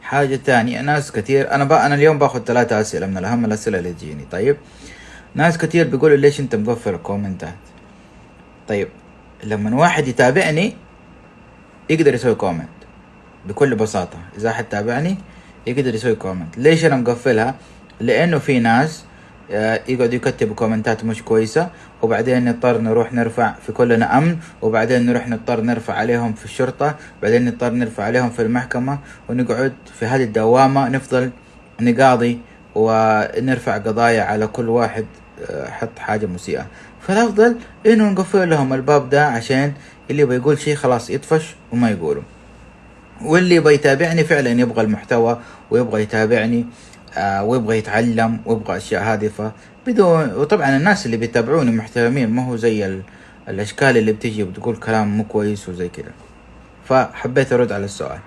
حاجة تانية، ناس كتير أنا اليوم باخذ 3 أسئلة من الأهم الأسئلة اللي تجيني. طيب ناس كتير بيقولوا ليش أنت مقفل الكومنتات؟ طيب لما واحد يتابعني يقدر يسوي كومنت بكل بساطة، إذا أحد تابعني يقدر يسوي كومنت. ليش أنا مقفلها؟ لأنه في ناس يقعدوا يكتبوا كومنتات مش كويسة، وبعدين نضطر نروح نرفع في كلنا أمن، وبعدين نضطر نرفع عليهم في الشرطة، بعدين نضطر نرفع عليهم في المحكمة، ونقعد في هذه الدوامة نفضل نقاضي ونرفع قضايا على كل واحد حط حاجة مسيئة. فالأفضل إنه نقفل لهم الباب ده، عشان اللي بيقول شيء خلاص يطفش وما يقوله، واللي بيتابعني فعلا يبغى المحتوى ويبغى يتابعني ويبغى يتعلم ويبغى أشياء هادفة بدون. وطبعا الناس اللي بيتابعوني محترمين، ما هو زي الأشكال اللي بتجي وبتقول كلام مو كويس وزي كده. فحبيت أرد على السؤال.